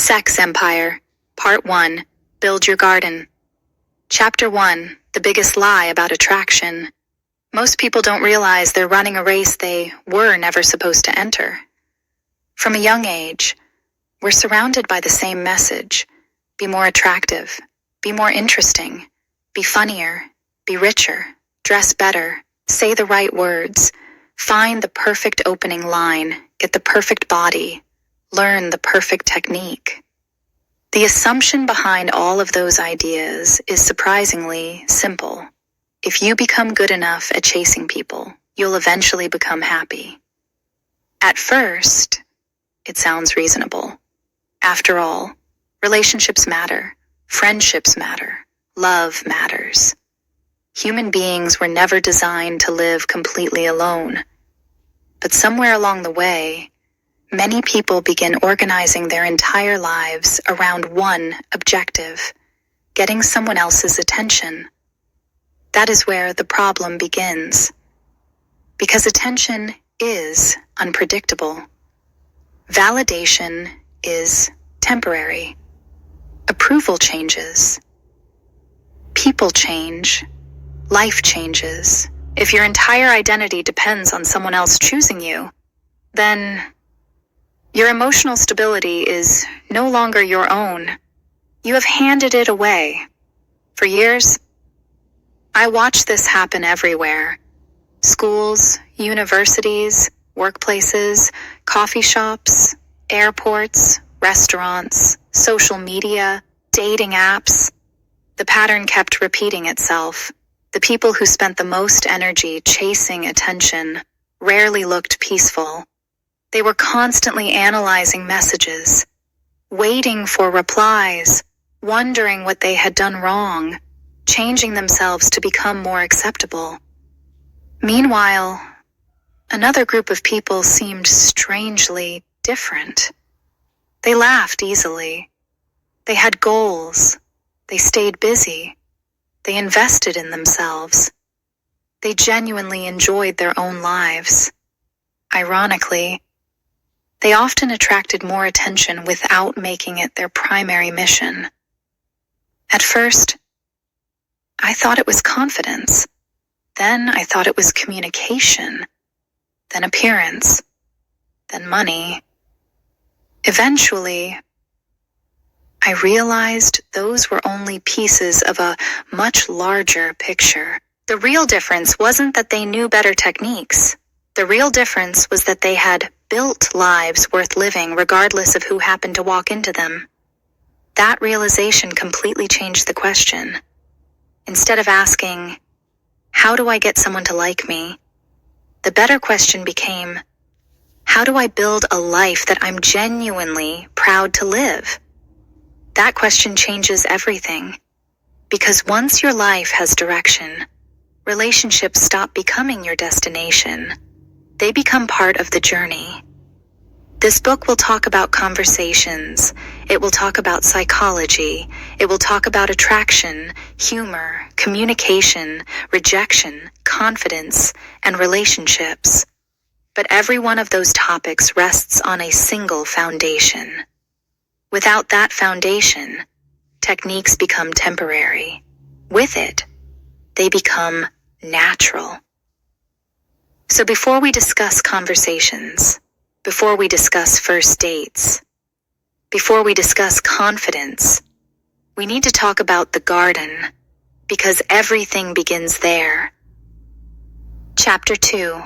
Sex Empire, Part 1, Build Your Garden. Chapter 1, The Biggest Lie About Attraction. Most people don't realize they're running a race they were never supposed to enter. From a young age, we're surrounded by the same message. Be more attractive, be more interesting, be funnier, be richer, dress better, say the right words, find the perfect opening line, get the perfect body, learn the perfect technique. The assumption behind all of those ideas is surprisingly simple. If you become good enough at chasing people, you'll eventually become happy. At first, it sounds reasonable. After all, relationships matter, friendships matter, love matters. Human beings were never designed to live completely alone. But somewhere along the way, many people begin organizing their entire lives around one objective, getting someone else's attention. That is where the problem begins. Because attention is unpredictable. Validation is temporary. Approval changes. People change. Life changes. If your entire identity depends on someone else choosing you, then your emotional stability is no longer your own. You have handed it away. For years, I watched this happen everywhere. Schools, universities, workplaces, coffee shops, airports, restaurants, social media, dating apps. The pattern kept repeating itself. The people who spent the most energy chasing attention rarely looked peaceful. They were constantly analyzing messages, waiting for replies, wondering what they had done wrong, changing themselves to become more acceptable. Meanwhile, another group of people seemed strangely different. They laughed easily. They had goals. They stayed busy. They invested in themselves. They genuinely enjoyed their own lives. Ironically, they often attracted more attention without making it their primary mission. At first, I thought it was confidence. Then I thought it was communication. Then appearance. Then money. Eventually, I realized those were only pieces of a much larger picture. The real difference wasn't that they knew better techniques. The real difference was that they had built lives worth living regardless of who happened to walk into them. That realization completely changed the question. Instead of asking, how do I get someone to like me? The better question became, how do I build a life that I'm genuinely proud to live? That question changes everything. Because once your life has direction, relationships stop becoming your destination. They become part of the journey. This book will talk about conversations. It will talk about psychology. It will talk about attraction, humor, communication, rejection, confidence, and relationships. But every one of those topics rests on a single foundation. Without that foundation, techniques become temporary. With it, they become natural. So before we discuss conversations, before we discuss first dates, before we discuss confidence, we need to talk about the garden, because everything begins there. Chapter 2,